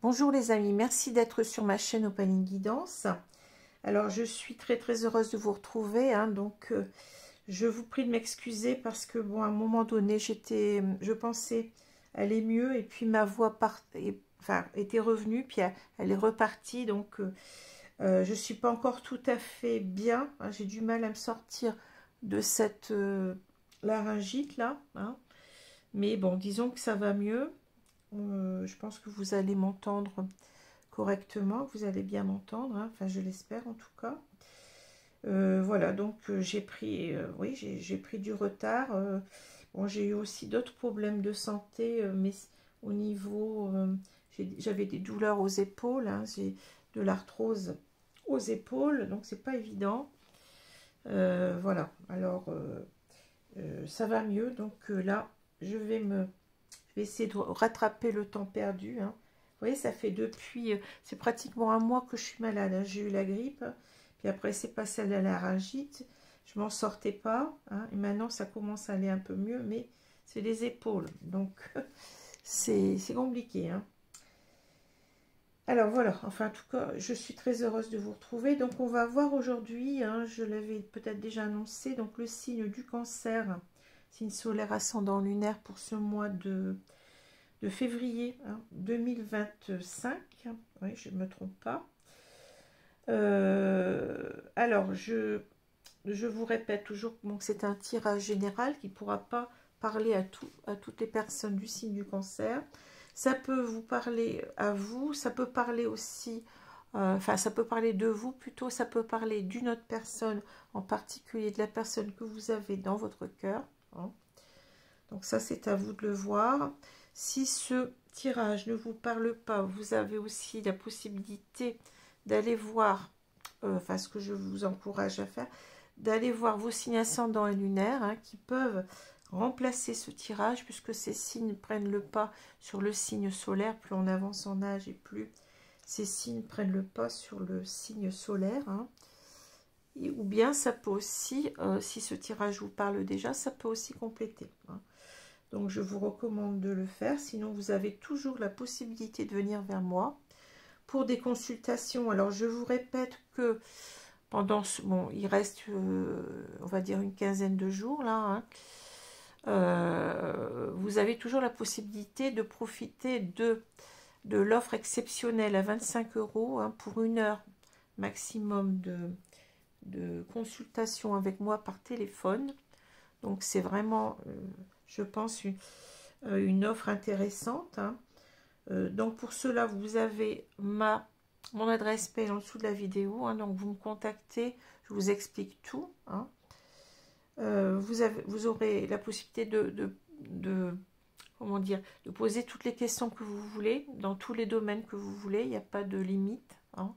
Bonjour les amis, merci d'être sur ma chaîne Opaline Guidance. Alors je suis très heureuse de vous retrouver, hein, donc je vous prie de m'excuser parce que bon, à un moment donné je pensais aller mieux et puis ma voix était revenue, puis elle est repartie, donc je suis pas encore tout à fait bien, hein, j'ai du mal à me sortir de cette laryngite là, hein, mais bon, disons que ça va mieux. Je pense que vous allez m'entendre correctement, vous allez bien m'entendre, hein, enfin je l'espère en tout cas. Voilà, donc j'ai pris, oui, j'ai pris du retard. Bon, j'ai eu aussi d'autres problèmes de santé, mais au niveau, j'avais des douleurs aux épaules, hein, j'ai de l'arthrose aux épaules, donc c'est pas évident. Voilà, alors ça va mieux, donc là, je vais essayer de rattraper le temps perdu, hein. Vous voyez, ça fait depuis, c'est pratiquement un mois que je suis malade, hein. J'ai eu la grippe, puis après c'est passé à la laryngite, je m'en sortais pas, hein, et maintenant ça commence à aller un peu mieux, mais c'est les épaules, donc c'est compliqué, hein. Alors voilà, enfin en tout cas, je suis très heureuse de vous retrouver. Donc on va voir aujourd'hui, hein, je l'avais peut-être déjà annoncé, donc le signe du Cancer, signe solaire ascendant lunaire pour ce mois de février, hein, 2025. Oui, je ne me trompe pas. Alors, je vous répète toujours que bon, c'est un tirage général qui ne pourra pas parler à toutes les personnes du signe du Cancer. Ça peut vous parler à vous, ça peut parler aussi, enfin ça peut parler de vous plutôt, ça peut parler d'une autre personne, en particulier de la personne que vous avez dans votre cœur, hein. Donc ça c'est à vous de le voir. Si ce tirage ne vous parle pas, vous avez aussi la possibilité d'aller voir, enfin ce que je vous encourage à faire, d'aller voir vos signes ascendants et lunaires, hein, qui peuvent remplacer ce tirage, puisque ces signes prennent le pas sur le signe solaire. Plus on avance en âge et plus ces signes prennent le pas sur le signe solaire, hein. Ou bien ça peut aussi, si ce tirage vous parle déjà, ça peut aussi compléter, hein. Donc je vous recommande de le faire, sinon vous avez toujours la possibilité de venir vers moi pour des consultations. Alors je vous répète que pendant bon, il reste on va dire une quinzaine de jours là, hein, vous avez toujours la possibilité de profiter de l'offre exceptionnelle à 25 €, hein, pour 1 heure maximum de consultation avec moi par téléphone. Donc c'est vraiment, je pense, une offre intéressante, hein. Donc pour cela, vous avez mon adresse mail en dessous de la vidéo, hein, donc vous me contactez, je vous explique tout, hein. Vous aurez la possibilité comment dire, de poser toutes les questions que vous voulez, dans tous les domaines que vous voulez, il n'y a pas de limite, hein.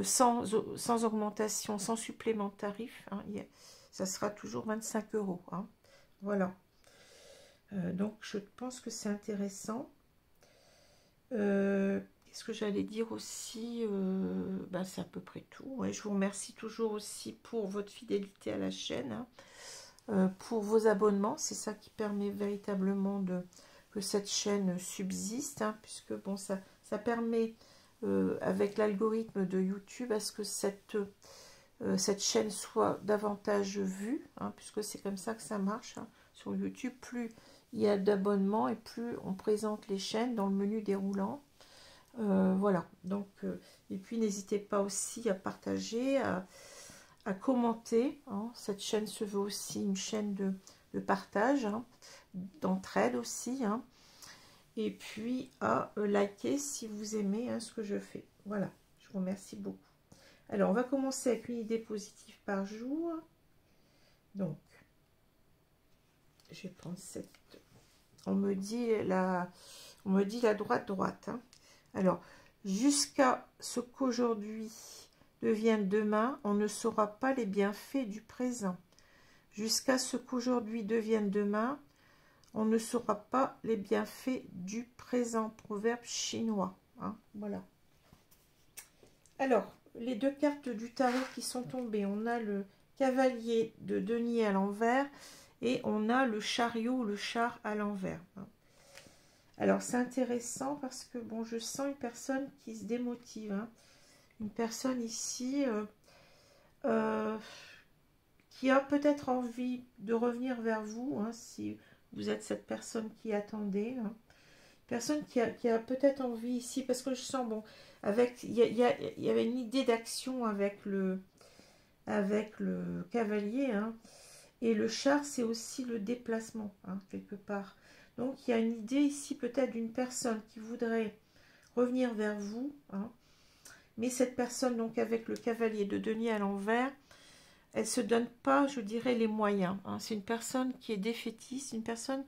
Sans augmentation, sans supplément de tarif, hein, ça sera toujours 25 €, hein. Voilà. Donc je pense que c'est intéressant. Qu'est-ce que j'allais dire aussi, ben, c'est à peu près tout. Ouais, je vous remercie toujours aussi pour votre fidélité à la chaîne, hein, pour vos abonnements. C'est ça qui permet véritablement que cette chaîne subsiste, hein, puisque bon, ça permet avec l'algorithme de YouTube à ce que cette chaîne soit davantage vue, hein, puisque c'est comme ça que ça marche, hein, sur YouTube. Plus il y a d'abonnements et plus on présente les chaînes dans le menu déroulant. Voilà, donc et puis n'hésitez pas aussi à partager, à commenter, hein. Cette chaîne se veut aussi une chaîne de partage, hein, d'entraide aussi, hein. Et puis à liker si vous aimez, hein, ce que je fais. Voilà, je vous remercie beaucoup. Alors on va commencer avec une idée positive par jour. Donc je vais prendre cette on me dit la droite. Hein. Alors, jusqu'à ce qu'aujourd'hui devienne demain, on ne saura pas les bienfaits du présent. Jusqu'à ce qu'aujourd'hui devienne demain, on ne saura pas les bienfaits du présent. Proverbe chinois. Hein, voilà. Alors, les deux cartes du tarot qui sont tombées. On a le cavalier de denier à l'envers et on a le chariot, le char à l'envers. Hein. Alors, c'est intéressant parce que, bon, je sens une personne qui se démotive. Hein. Une personne ici qui a peut-être envie de revenir vers vous, hein, si vous êtes cette personne qui attendait. Hein. Personne qui a peut-être envie ici, parce que je sens, bon, avec il y avait une idée d'action avec le cavalier, hein, et le char, c'est aussi le déplacement, hein, quelque part. Donc, il y a une idée ici peut-être d'une personne qui voudrait revenir vers vous, hein, mais cette personne, donc, avec le cavalier de denier à l'envers, elle ne se donne pas, je dirais, les moyens. Hein. C'est une personne qui est défaitiste, une personne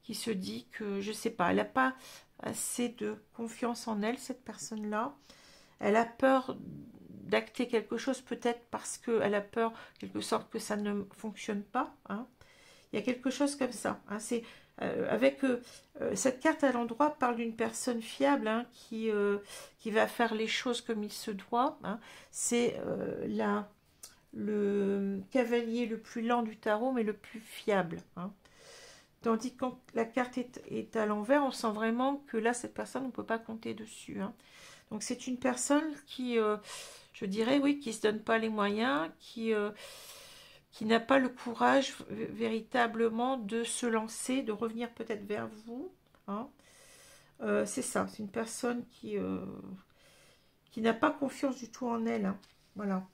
qui se dit que, je ne sais pas, elle n'a pas assez de confiance en elle, cette personne-là. Elle a peur d'acter quelque chose, peut-être parce qu'elle a peur, en quelque sorte, que ça ne fonctionne pas. Hein. Il y a quelque chose comme ça. Hein. C'est cette carte à l'endroit parle d'une personne fiable, hein, qui va faire les choses comme il se doit. Hein. C'est le cavalier le plus lent du tarot, mais le plus fiable. Hein. Tandis que quand la carte est à l'envers, on sent vraiment que là, cette personne, on ne peut pas compter dessus. Hein. Donc, c'est une personne qui, je dirais, oui, qui ne se donne pas les moyens, qui n'a pas le courage véritablement de se lancer, de revenir peut-être vers vous. Hein. C'est ça, c'est une personne qui n'a pas confiance du tout en elle. Hein. Voilà.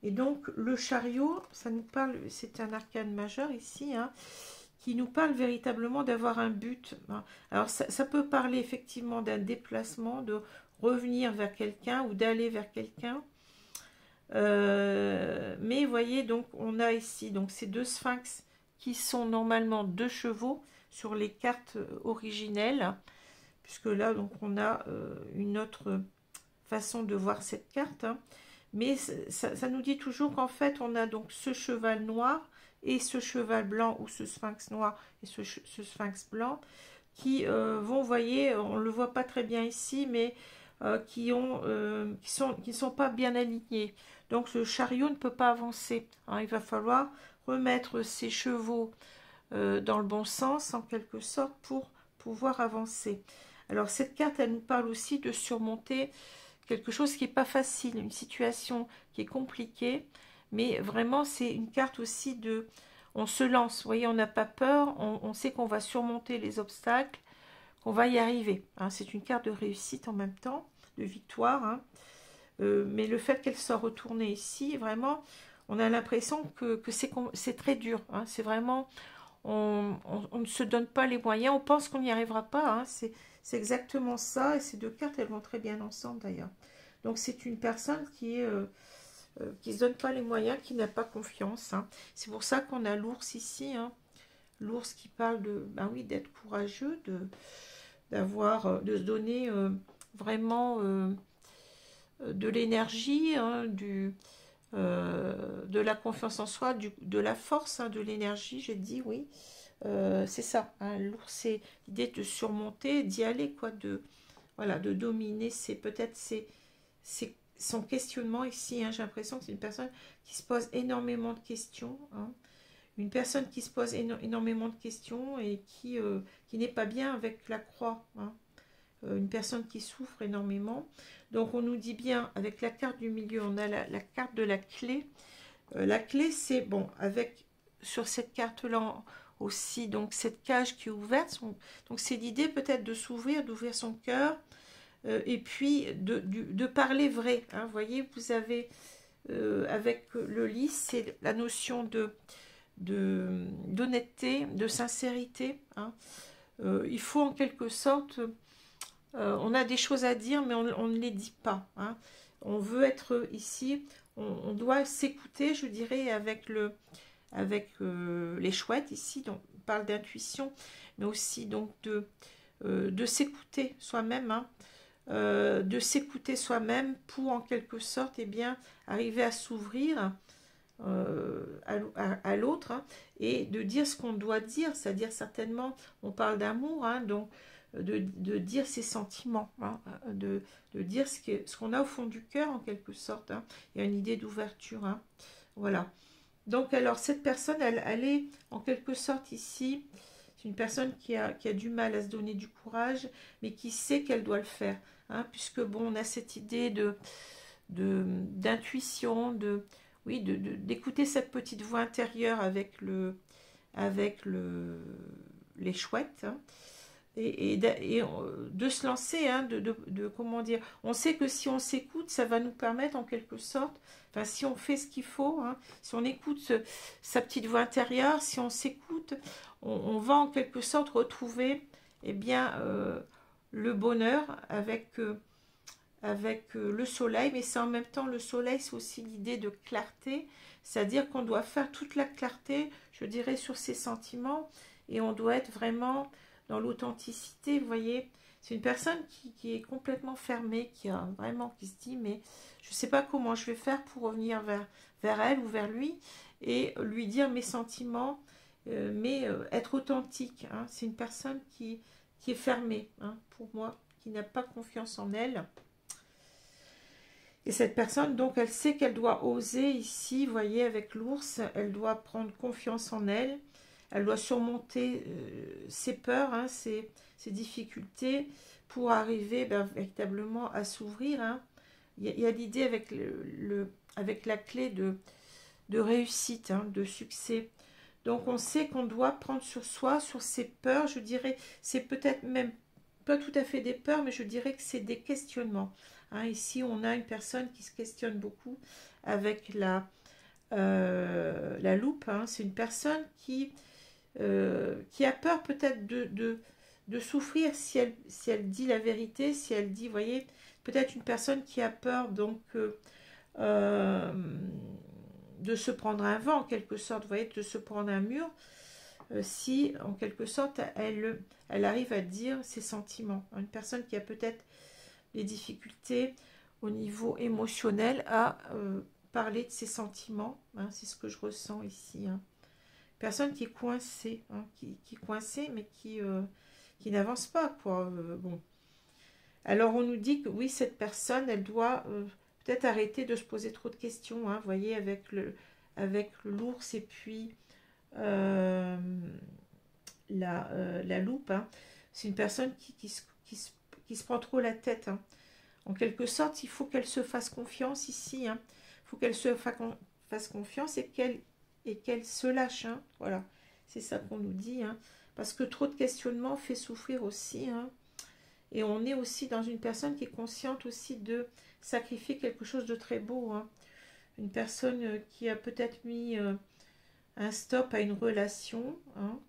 Et donc, le chariot, ça nous parle, c'est un arcane majeur ici, hein, qui nous parle véritablement d'avoir un but. Hein. Alors, ça peut parler effectivement d'un déplacement, de revenir vers quelqu'un ou d'aller vers quelqu'un. Mais vous voyez, donc, on a ici donc, ces deux sphinx qui sont normalement deux chevaux sur les cartes originelles, puisque là, donc, on a une autre façon de voir cette carte. Hein. Mais ça nous dit toujours qu'en fait, on a donc ce cheval noir et ce cheval blanc, ou ce sphinx noir et ce sphinx blanc, qui vont, vous voyez, on ne le voit pas très bien ici, mais qui ne sont pas bien alignés. Donc, le chariot ne peut pas avancer. Hein. Il va falloir remettre ses chevaux dans le bon sens, en quelque sorte, pour pouvoir avancer. Alors, cette carte, elle nous parle aussi de surmonter quelque chose qui n'est pas facile, une situation qui est compliquée, mais vraiment c'est une carte aussi de, on se lance, vous voyez, on n'a pas peur, on sait qu'on va surmonter les obstacles, qu'on va y arriver. Hein. C'est une carte de réussite en même temps, de victoire, hein. Mais le fait qu'elle soit retournée ici, vraiment, on a l'impression que c'est très dur. Hein. C'est vraiment, on ne se donne pas les moyens, on pense qu'on n'y arrivera pas. Hein. C'est exactement ça, et ces deux cartes, elles vont très bien ensemble d'ailleurs. Donc c'est une personne qui se donne pas les moyens, qui n'a pas confiance. Hein. C'est pour ça qu'on a l'ours ici. Hein. L'ours qui parle de, ben oui, d'être courageux, de se donner vraiment de l'énergie, hein, de la confiance en soi, de la force, hein, de l'énergie, j'ai dit, oui. C'est ça, hein, l'ours, c'est l'idée de surmonter, d'y aller, quoi, voilà, de dominer. C'est peut-être son questionnement ici. Hein, j'ai l'impression que c'est une personne qui se pose énormément de questions. Hein, une personne qui se pose énormément de questions et qui n'est pas bien avec la croix. Hein, une personne qui souffre énormément. Donc, on nous dit bien, avec la carte du milieu, on a la carte de la clé. La clé, c'est, bon, avec, sur cette carte-là, aussi, donc cette cage qui est ouverte, donc c'est l'idée peut-être de s'ouvrir, d'ouvrir son cœur, et puis de parler vrai. Hein. Vous voyez, vous avez avec le lys, c'est la notion d'honnêteté, de sincérité. Hein. Il faut en quelque sorte, on a des choses à dire, mais on ne les dit pas. Hein. On veut être ici, on doit s'écouter, je dirais, avec les chouettes ici, donc on parle d'intuition, mais aussi donc de s'écouter soi-même, hein, de s'écouter soi-même pour en quelque sorte eh bien, arriver à s'ouvrir à l'autre, hein, et de dire ce qu'on doit dire, c'est-à-dire certainement, on parle d'amour, hein, donc de dire ses sentiments, hein, de dire ce qu'on a au fond du cœur en quelque sorte, hein. Il y a une idée d'ouverture, hein. Voilà. Donc alors cette personne, elle est en quelque sorte ici, c'est une personne qui a du mal à se donner du courage, mais qui sait qu'elle doit le faire, hein, puisque bon, on a cette idée d'intuition, oui, d'écouter cette petite voix intérieure avec les chouettes, hein, et de se lancer, hein, comment dire, on sait que si on s'écoute, ça va nous permettre en quelque sorte, enfin si on fait ce qu'il faut, hein, si on écoute sa petite voix intérieure, si on s'écoute, on va en quelque sorte retrouver eh bien, le bonheur avec le soleil, mais c'est en même temps, le soleil, c'est aussi l'idée de clarté, c'est-à-dire qu'on doit faire toute la clarté, je dirais, sur ses sentiments, et on doit être vraiment dans l'authenticité, vous voyez. C'est une personne qui est complètement fermée, qui se dit, mais je ne sais pas comment je vais faire pour revenir vers elle ou vers lui, et lui dire mes sentiments, mais être authentique, hein. C'est une personne qui est fermée, hein, pour moi, qui n'a pas confiance en elle. Et cette personne, donc, elle sait qu'elle doit oser ici, vous voyez, avec l'ours, elle doit prendre confiance en elle, elle doit surmonter ses peurs, hein, ses difficultés, pour arriver véritablement à s'ouvrir, hein. Il y a l'idée avec la clé de réussite, hein, de succès. Donc, on sait qu'on doit prendre sur soi, sur ses peurs, je dirais, c'est peut-être même pas tout à fait des peurs, mais je dirais que c'est des questionnements. Hein, ici, on a une personne qui se questionne beaucoup avec la loupe, hein. C'est une personne qui a peur peut-être de souffrir si elle dit la vérité, si elle dit, vous voyez, peut-être une personne qui a peur donc de se prendre un vent en quelque sorte, vous voyez, de se prendre un mur, si en quelque sorte elle arrive à dire ses sentiments. Une personne qui a peut-être des difficultés au niveau émotionnel à parler de ses sentiments, hein, c'est ce que je ressens ici, hein. Personne qui est coincée, hein, qui est coincée, mais qui n'avance pas, quoi. Bon. Alors on nous dit que oui, cette personne, elle doit peut-être arrêter de se poser trop de questions, hein, vous voyez, avec l'ours et puis la loupe, hein. C'est une personne qui se prend trop la tête, hein. En quelque sorte, il faut qu'elle se fasse confiance ici, hein. Il faut qu'elle se fasse confiance et qu'elle se lâche, hein. Voilà, c'est ça qu'on nous dit, hein. Parce que trop de questionnements fait souffrir aussi, hein. Et on est aussi dans une personne qui est consciente aussi de sacrifier quelque chose de très beau, hein. Une personne qui a peut-être mis un stop à une relation, hein,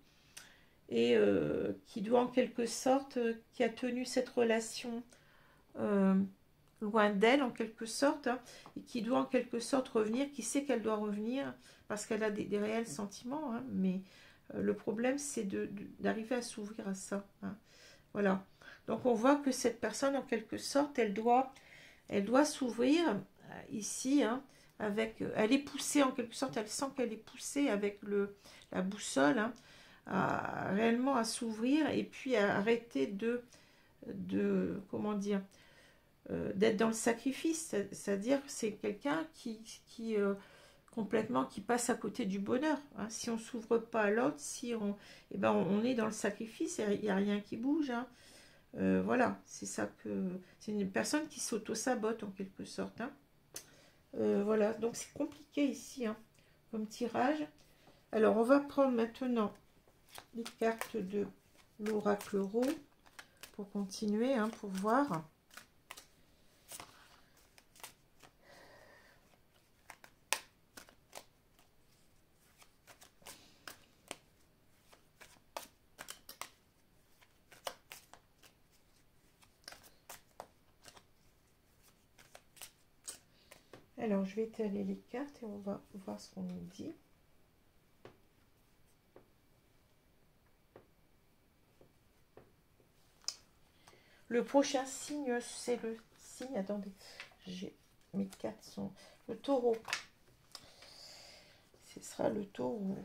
et qui doit en quelque sorte, qui a tenu cette relation loin d'elle en quelque sorte, hein, et qui doit en quelque sorte revenir, qui sait qu'elle doit revenir parce qu'elle a des réels sentiments, hein, mais le problème c'est d'arriver à s'ouvrir à ça, hein. Voilà, donc on voit que cette personne en quelque sorte elle doit s'ouvrir ici, hein, elle est poussée en quelque sorte, elle sent qu'elle est poussée avec la boussole, hein, réellement à s'ouvrir et puis à arrêter comment dire, d'être dans le sacrifice, c'est-à-dire que c'est quelqu'un qui complètement qui passe à côté du bonheur, hein. Si on s'ouvre pas à l'autre, eh ben on est dans le sacrifice, il n'y a rien qui bouge, hein. Voilà, c'est ça c'est une personne qui s'auto-sabote en quelque sorte, hein. Voilà, donc c'est compliqué ici, hein, comme tirage. Alors on va prendre maintenant les cartes de l'oracle Rho pour continuer, hein, pour voir. Alors, je vais étaler les cartes et on va voir ce qu'on nous dit. Le prochain signe, c'est le signe, attendez, j'ai mes cartes sont le taureau. Ce sera le taureau.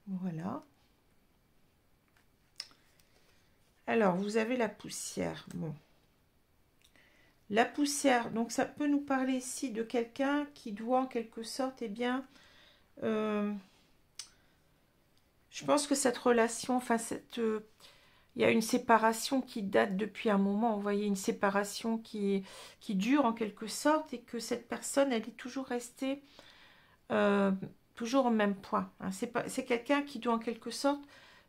Voilà. Alors, vous avez la poussière. Bon. La poussière, donc ça peut nous parler ici de quelqu'un qui doit en quelque sorte, eh bien, je pense que cette relation, enfin, il y a une séparation qui date depuis un moment, vous voyez, une séparation qui dure en quelque sorte, et que cette personne, elle est toujours restée toujours au même point. Hein. C'est quelqu'un qui doit en quelque sorte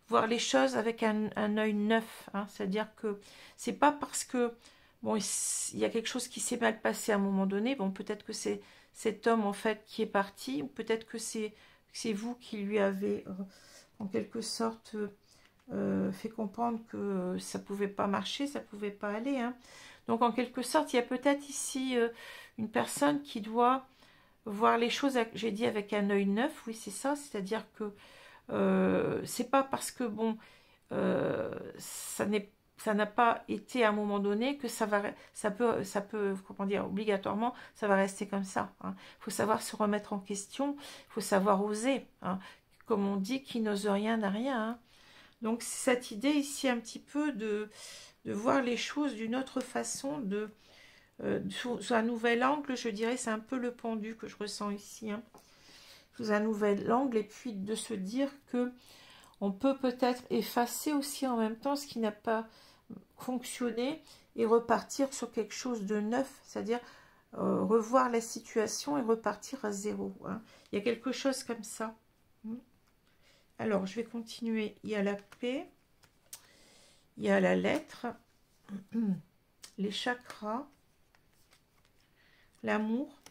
voir les choses avec un œil neuf. Hein. C'est-à-dire que c'est pas parce que bon, il y a quelque chose qui s'est mal passé à un moment donné. Bon, peut-être que c'est cet homme en fait qui est parti, ou peut-être que c'est vous qui lui avez en quelque sorte fait comprendre que ça pouvait pas marcher, ça pouvait pas aller. Hein. Donc en quelque sorte, il y a peut-être ici une personne qui doit voir les choses, j'ai dit, avec un œil neuf, oui c'est ça, c'est-à-dire que c'est pas parce que bon, ça n'a pas été à un moment donné que ça peut, comment dire, obligatoirement, ça va rester comme ça. Hein. Faut savoir se remettre en question, il faut savoir oser. Hein. Comme on dit, qui n'ose rien n'a rien. Hein. Donc c'est cette idée ici un petit peu de voir les choses d'une autre façon, sous un nouvel angle, je dirais, c'est un peu le pendu que je ressens ici, hein, sous un nouvel angle, et puis de se dire que on peut peut-être effacer aussi en même temps ce qui n'a pas fonctionné et repartir sur quelque chose de neuf, c'est-à-dire revoir la situation et repartir à zéro. Hein. Il y a quelque chose comme ça. Alors, je vais continuer. Il y a la paix, il y a la lettre, les chakras, l'amour,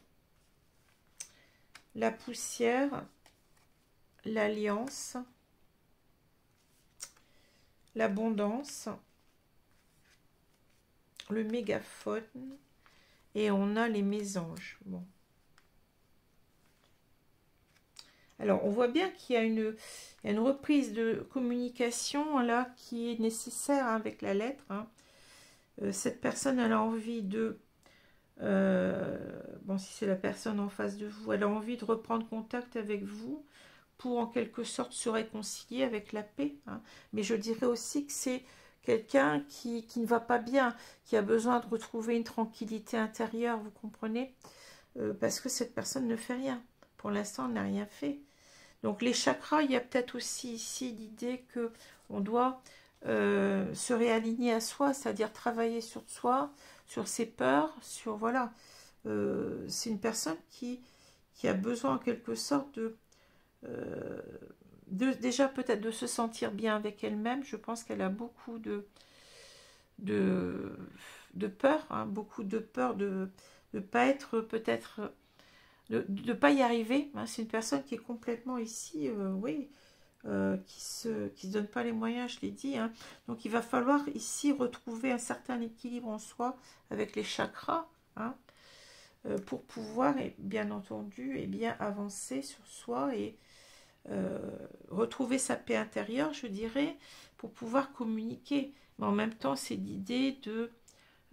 la poussière, l'alliance, l'abondance, le mégaphone, et on a les mésanges. Bon. Alors, on voit bien qu'il y a une reprise de communication là qui est nécessaire hein, avec la lettre. Hein. Cette personne, elle a envie de... bon, si c'est la personne en face de vous, elle a envie de reprendre contact avec vous pour en quelque sorte se réconcilier avec la paix. Hein. Mais je dirais aussi que c'est quelqu'un qui ne va pas bien, qui a besoin de retrouver une tranquillité intérieure, vous comprenez, parce que cette personne ne fait rien. Pour l'instant, elle n'a rien fait. Donc les chakras, il y a peut-être aussi ici l'idée que on doit se réaligner à soi, c'est-à-dire travailler sur soi, sur ses peurs, sur voilà. C'est une personne qui a besoin en quelque sorte déjà peut-être de se sentir bien avec elle-même. Je pense qu'elle a beaucoup de peur, hein, beaucoup de peur de ne pas être peut-être, de ne pas y arriver. Hein. C'est une personne qui est complètement ici, oui, qui se donne pas les moyens, je l'ai dit. Hein. Donc il va falloir ici retrouver un certain équilibre en soi avec les chakras, hein, pour pouvoir, et bien entendu, et bien avancer sur soi et retrouver sa paix intérieure, je dirais, pour pouvoir communiquer. Mais en même temps, c'est l'idée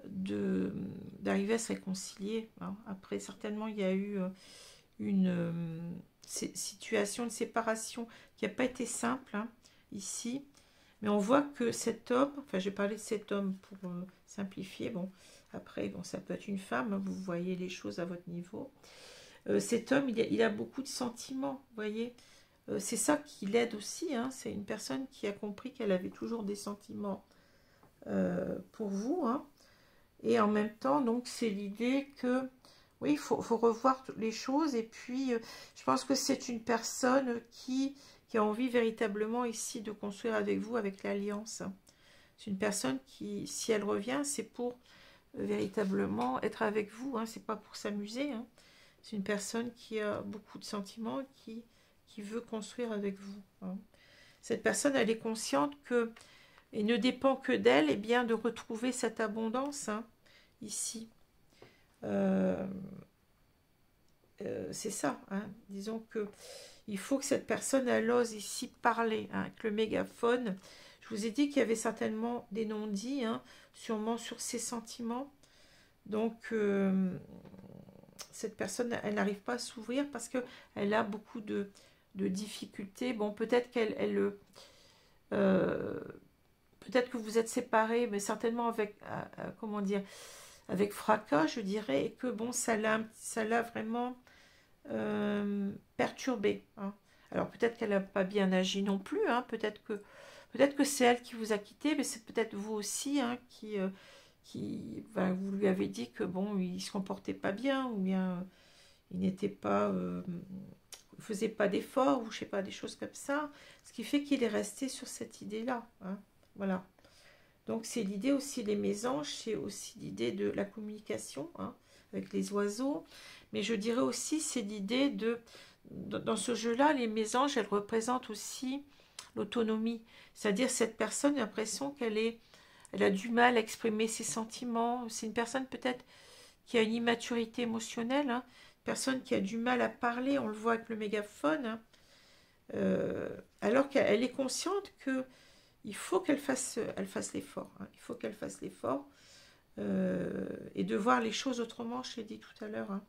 d'arriver à se réconcilier. Hein. Après, certainement, il y a eu une situation de séparation qui n'a pas été simple hein, ici. Mais on voit que cet homme, enfin, j'ai parlé de cet homme pour simplifier. Bon, après, bon, ça peut être une femme, hein, vous voyez les choses à votre niveau. Cet homme, il a beaucoup de sentiments, vous voyez. C'est ça qui l'aide aussi, hein. C'est une personne qui a compris qu'elle avait toujours des sentiments pour vous. Hein. Et en même temps, donc, c'est l'idée que, oui, il faut revoir les choses. Et puis, je pense que c'est une personne qui a envie véritablement ici de construire avec vous, avec l'alliance. C'est une personne qui, si elle revient, c'est pour véritablement être avec vous. Hein. C'est pas pour s'amuser. Hein. C'est une personne qui a beaucoup de sentiments, qui veut construire avec vous. Hein. cette personne, elle est consciente que, et ne dépend que d'elle, et bien de retrouver cette abondance, hein, ici. C'est ça, hein. Disons que il faut que cette personne, elle ose ici parler, hein, avec le mégaphone. Je vous ai dit qu'il y avait certainement des non-dits, hein, sûrement sur ses sentiments. Donc, cette personne, elle n'arrive pas à s'ouvrir parce qu'elle a beaucoup de difficultés. Bon, peut-être peut-être que vous êtes séparés, mais certainement avec, comment dire, avec fracas, je dirais, et que bon, ça l'a vraiment perturbée, hein. Alors peut-être qu'elle n'a pas bien agi non plus, hein, peut-être que c'est elle qui vous a quitté, mais c'est peut-être vous aussi, hein, ben, vous lui avez dit que bon, il se comportait pas bien, ou bien il n'était pas, il faisait pas d'efforts, ou je sais pas, des choses comme ça, ce qui fait qu'il est resté sur cette idée-là, hein, voilà. Donc c'est l'idée aussi des mésanges, c'est aussi l'idée de la communication, hein, avec les oiseaux, mais je dirais aussi c'est l'idée dans ce jeu-là, les mésanges, elles représentent aussi l'autonomie, c'est-à-dire cette personne a l'impression elle a du mal à exprimer ses sentiments, c'est une personne peut-être qui a une immaturité émotionnelle, hein, une personne qui a du mal à parler, on le voit avec le mégaphone, hein, alors qu'elle est consciente que il faut qu'elle fasse l'effort, hein. Il faut qu'elle fasse l'effort et de voir les choses autrement, je l'ai dit tout à l'heure, hein.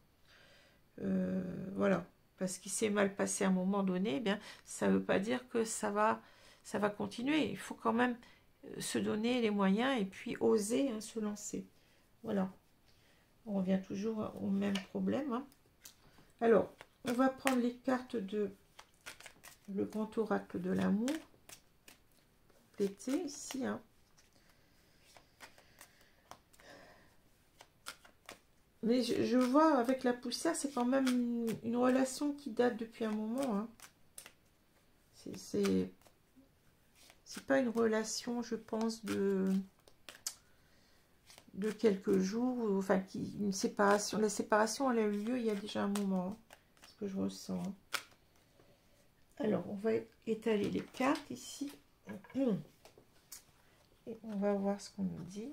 Voilà, parce qu'il s'est mal passé à un moment donné, eh bien, ça ne veut pas dire que ça va continuer. Il faut quand même se donner les moyens et puis oser, hein, se lancer. Voilà, on revient toujours au même problème, hein. Alors, on va prendre les cartes de le grand oracle de l'amour. Ici, hein. Mais je vois avec la poussière, c'est quand même une relation qui date depuis un moment, hein. C'est pas une relation, je pense, de quelques jours, enfin une séparation. La séparation, elle a eu lieu il y a déjà un moment, hein, ce que je ressens, hein. Alors on va étaler les cartes ici et on va voir ce qu'on nous dit.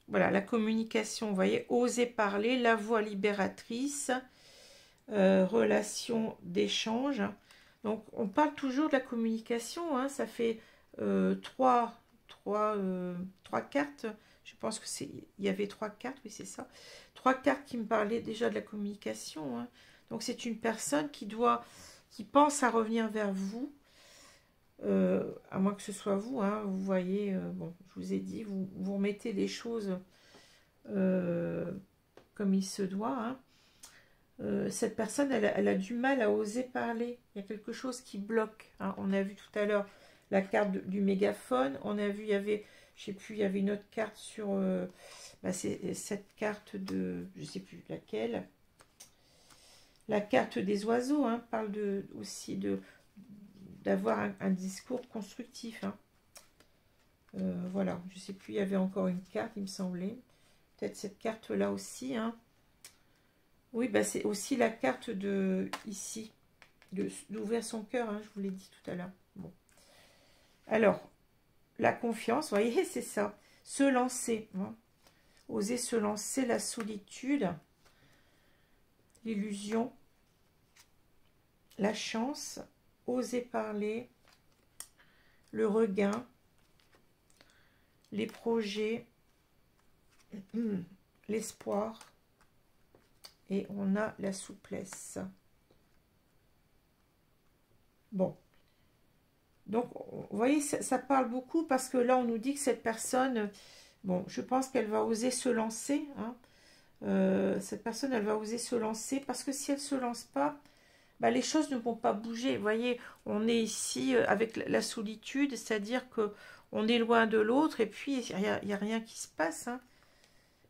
Voilà, la communication, vous voyez, oser parler, la voix libératrice, relation d'échange. Donc, on parle toujours de la communication, hein, ça fait trois cartes. Je pense que il y avait 3 cartes, oui, c'est ça. 3 cartes qui me parlaient déjà de la communication, hein. Donc, c'est une personne qui pense à revenir vers vous, à moins que ce soit vous, hein, vous voyez, bon, je vous ai dit, vous remettez les choses comme il se doit, hein. Cette personne, elle a du mal à oser parler. Il y a quelque chose qui bloque, hein. On a vu tout à l'heure la carte du mégaphone. On a vu, il y avait, je sais plus, il y avait une autre carte sur... bah c'est cette carte de... Je sais plus laquelle. La carte des oiseaux, hein, parle aussi d'avoir un discours constructif, hein. Voilà, je sais plus, il y avait encore une carte, il me semblait. Peut-être cette carte-là aussi, hein. Oui, bah c'est aussi la carte ici, d'ouvrir son cœur, hein, je vous l'ai dit tout à l'heure. Bon. Alors, la confiance, vous voyez, c'est ça. Se lancer, hein. Oser se lancer, la solitude, l'illusion, la chance, oser parler, le regain, les projets, l'espoir, et on a la souplesse. Bon. Donc, vous voyez, ça parle beaucoup parce que là, on nous dit que cette personne, bon, je pense qu'elle va oser se lancer, hein. Cette personne, elle va oser se lancer parce que si elle ne se lance pas, bah, les choses ne vont pas bouger. Vous voyez, on est ici avec la solitude, c'est-à-dire que on est loin de l'autre et puis il n'y a rien qui se passe, hein.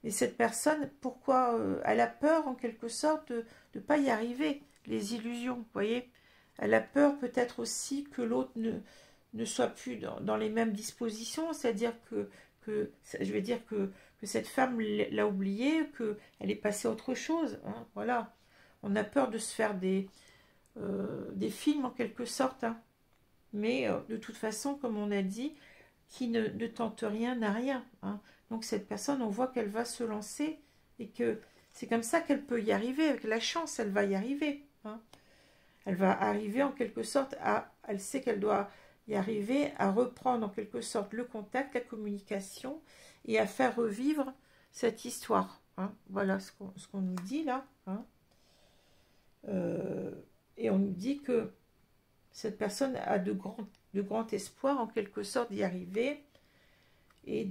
Mais cette personne, pourquoi elle a peur en quelque sorte de ne pas y arriver, les illusions, vous voyez. Elle a peur peut-être aussi que l'autre ne soit plus dans les mêmes dispositions, c'est-à-dire je vais dire que cette femme l'a oublié, qu'elle est passée à autre chose, hein, voilà. On a peur de se faire des films en quelque sorte, hein. Mais de toute façon, comme on a dit, qui ne tente rien n'a rien, hein. Donc cette personne, on voit qu'elle va se lancer et que c'est comme ça qu'elle peut y arriver. Avec la chance, elle va y arriver, hein. Elle va arriver en quelque sorte elle sait qu'elle doit y arriver à reprendre en quelque sorte le contact, la communication et à faire revivre cette histoire, hein. Voilà ce qu'on nous dit là, hein. Et on nous dit que cette personne a de grands espoirs en quelque sorte d'y arriver et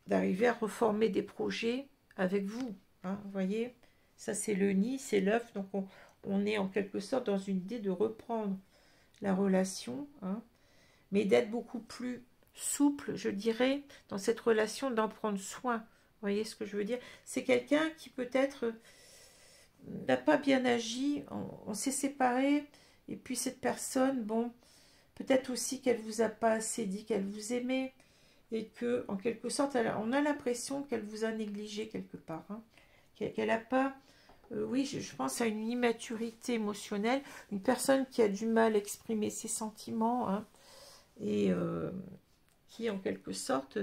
d'arriver à reformer des projets avec vous, hein, vous voyez. Ça c'est le nid, c'est l'œuf, donc on est en quelque sorte dans une idée de reprendre la relation, hein, mais d'être beaucoup plus souple, je dirais, dans cette relation, d'en prendre soin. Vous voyez ce que je veux dire? C'est quelqu'un qui peut-être n'a pas bien agi, on s'est séparés, et puis cette personne, bon, peut-être aussi qu'elle vous a pas assez dit qu'elle vous aimait, et que, en quelque sorte, on a l'impression qu'elle vous a négligé quelque part, hein, qu'elle n'a pas... oui, je pense à une immaturité émotionnelle, une personne qui a du mal à exprimer ses sentiments, hein, et qui, en quelque sorte,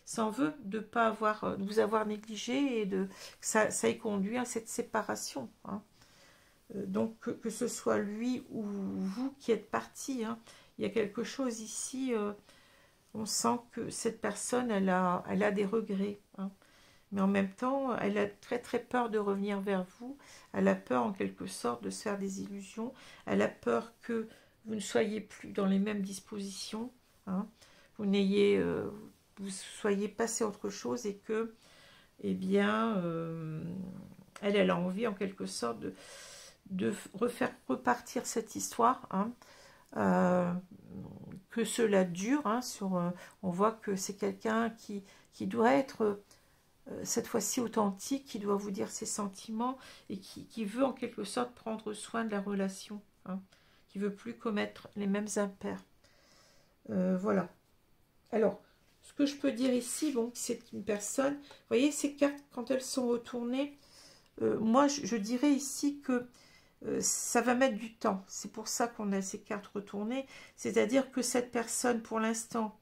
s'en veut de pas avoir, de vous avoir négligé et que ça ait conduit à cette séparation, hein. Donc, que ce soit lui ou vous qui êtes partis, hein, il y a quelque chose ici, on sent que cette personne, elle a des regrets, hein. Mais en même temps, elle a très très peur de revenir vers vous. Elle a peur en quelque sorte de se faire des illusions. Elle a peur que vous ne soyez plus dans les mêmes dispositions, hein. Vous soyez passé à autre chose et que, eh bien, elle a envie en quelque sorte de refaire repartir cette histoire, hein. Que cela dure, hein, on voit que c'est quelqu'un qui doit être cette fois-ci authentique, qui doit vous dire ses sentiments et qui veut en quelque sorte prendre soin de la relation, hein, qui veut plus commettre les mêmes impairs. Voilà. Alors, ce que je peux dire ici, bon, c'est une personne, vous voyez ces cartes quand elles sont retournées, moi je dirais ici que ça va mettre du temps. C'est pour ça qu'on a ces cartes retournées. C'est-à-dire que cette personne, pour l'instant,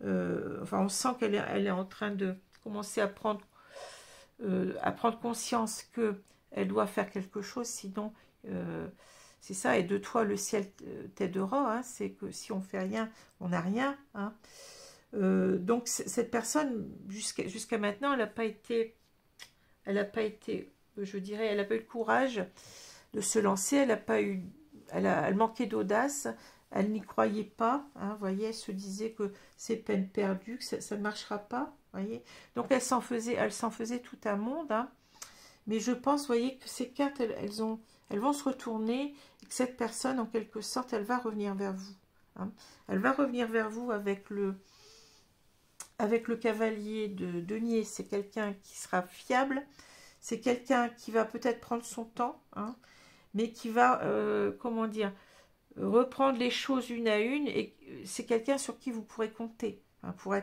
enfin, on sent qu'elle est en train de commencer à prendre conscience qu'elle doit faire quelque chose, sinon, c'est ça, et de toi le ciel t'aidera, hein, c'est que si on fait rien, on n'a rien, hein. Donc, cette personne, jusqu'à maintenant, elle n'a pas été, je dirais, elle n'a pas eu le courage de se lancer, elle n'a pas eu, elle manquait d'audace, elle n'y croyait pas, hein, vous voyez, elle se disait que c'est peine perdue, que ça ne marchera pas, voyez. Donc elle s'en faisait tout un monde, hein. Mais je pense, vous voyez, que ces cartes, elles vont se retourner, et que cette personne, en quelque sorte, elle va revenir vers vous, hein. Elle va revenir vers vous avec le cavalier de denier. C'est quelqu'un qui sera fiable, c'est quelqu'un qui va peut-être prendre son temps, hein, mais qui va, comment dire, reprendre les choses une à une, et c'est quelqu'un sur qui vous pourrez compter, hein, pour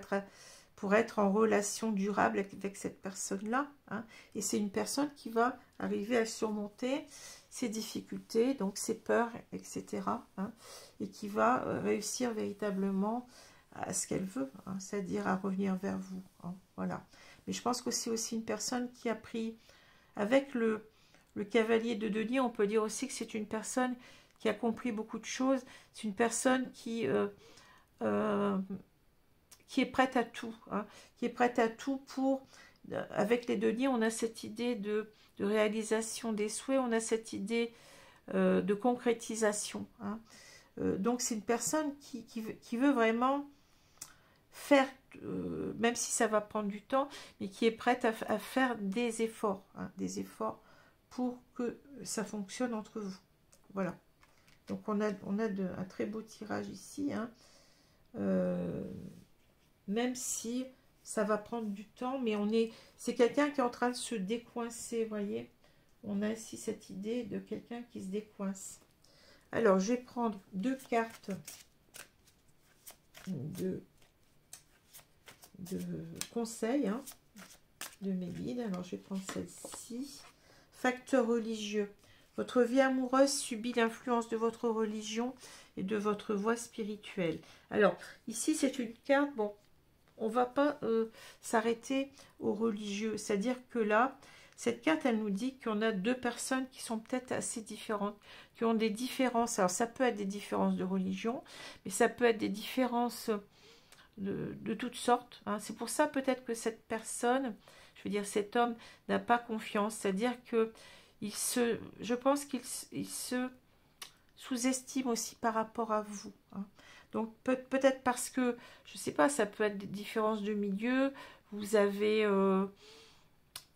être en relation durable avec cette personne-là, hein. Et c'est une personne qui va arriver à surmonter ses difficultés, donc ses peurs, etc., hein, et qui va réussir véritablement à ce qu'elle veut, hein, c'est-à-dire à revenir vers vous, hein, voilà. Mais je pense que c'est aussi une personne qui a pris, avec le cavalier de denier, on peut dire aussi que c'est une personne qui a compris beaucoup de choses, c'est une personne qui est prête à tout, hein, qui est prête à tout pour, avec les deniers, on a cette idée de réalisation des souhaits, on a cette idée de concrétisation, hein. Donc c'est une personne qui veut vraiment faire, même si ça va prendre du temps, mais qui est prête à faire des efforts, hein, des efforts pour que ça fonctionne entre vous. Voilà. Donc on a un très beau tirage ici, hein. Même si ça va prendre du temps, mais c'est quelqu'un qui est en train de se décoincer, vous voyez. On a ici cette idée de quelqu'un qui se décoince. Alors, je vais prendre 2 cartes de conseils, hein, de mes guides. Alors, je vais prendre celle-ci. Facteur religieux. Votre vie amoureuse subit l'influence de votre religion et de votre voie spirituelle. Alors, ici, c'est une carte, bon, on ne va pas s'arrêter au religieux. C'est-à-dire que là, cette carte, elle nous dit qu'on a 2 personnes qui sont peut-être assez différentes, qui ont des différences. Alors, ça peut être des différences de religion, mais ça peut être des différences de toutes sortes, hein. C'est pour ça peut-être que cette personne, je veux dire cet homme, n'a pas confiance. C'est-à-dire que je pense qu'il se sous-estime aussi par rapport à vous, hein. Donc peut-être parce que, je ne sais pas, ça peut être des différences de milieu, vous avez...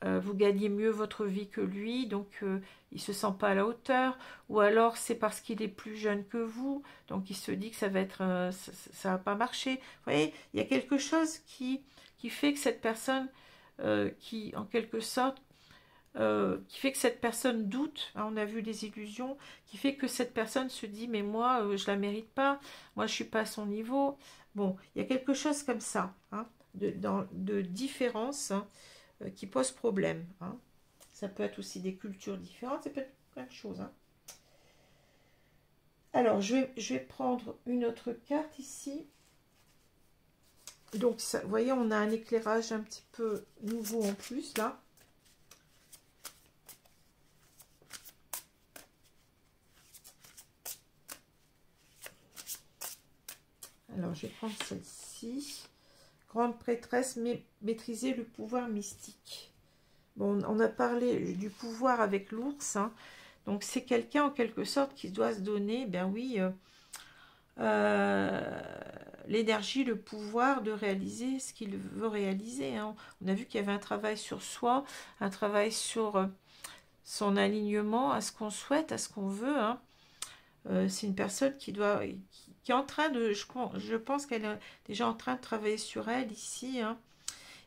vous gagnez mieux votre vie que lui, donc il ne se sent pas à la hauteur, ou alors c'est parce qu'il est plus jeune que vous, donc il se dit que ça va être, ça va pas marcher. Vous voyez, il y a quelque chose qui fait que cette personne, qui en quelque sorte, qui fait que cette personne doute, hein, on a vu les illusions, qui fait que cette personne se dit, mais moi, je la mérite pas, moi je suis pas à son niveau. Bon, il y a quelque chose comme ça, hein, de différence, hein, qui pose problème, hein. Ça peut être aussi des cultures différentes, ça peut être plein de choses, hein. Alors, je vais prendre une autre carte ici. Donc, ça, vous voyez, on a un éclairage un petit peu nouveau en plus, là. Alors, je vais prendre celle-ci. Grande prêtresse, mais maîtriser le pouvoir mystique. Bon, on a parlé du pouvoir avec l'ours, hein. Donc, c'est quelqu'un, en quelque sorte, qui doit se donner, ben oui, l'énergie, le pouvoir de réaliser ce qu'il veut réaliser, hein. On a vu qu'il y avait un travail sur soi, un travail sur son alignement à ce qu'on souhaite, à ce qu'on veut, hein. C'est une personne qui est en train de, je pense qu'elle est déjà en train de travailler sur elle ici, hein.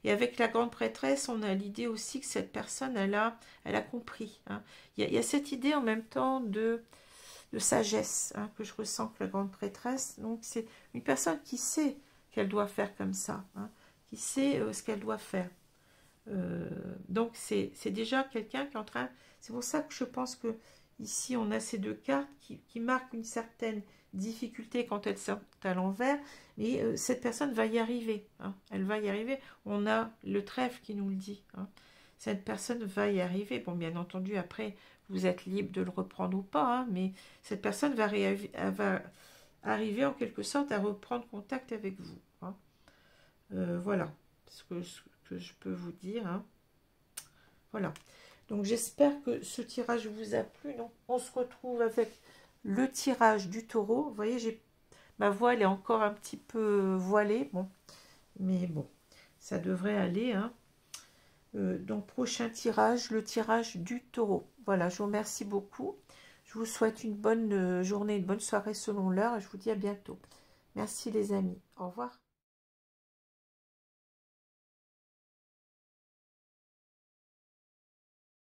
Et avec la grande prêtresse, on a l'idée aussi que cette personne, elle a compris, hein. Il y a cette idée en même temps de sagesse, hein, que je ressens que la grande prêtresse. Donc c'est une personne qui sait qu'elle doit faire comme ça, hein, qui sait ce qu'elle doit faire. Donc c'est déjà quelqu'un qui est en train... C'est pour ça que je pense que ici on a ces 2 cartes qui marquent une certaine difficulté quand elles sont à l'envers, mais cette personne va y arriver, hein, elle va y arriver. On a le trèfle qui nous le dit, hein. Cette personne va y arriver. Bon, bien entendu, après, vous êtes libre de le reprendre ou pas, hein, mais cette personne va arriver en quelque sorte à reprendre contact avec vous, hein. Voilà ce que je peux vous dire, hein. Voilà. Donc, j'espère que ce tirage vous a plu. Donc, on se retrouve avec le tirage du taureau. Vous voyez, ma voix, elle est encore un petit peu voilée. Bon, mais bon, ça devrait aller, hein. Donc, prochain tirage, le tirage du taureau. Voilà, je vous remercie beaucoup. Je vous souhaite une bonne journée, une bonne soirée selon l'heure. Et je vous dis à bientôt. Merci les amis. Au revoir.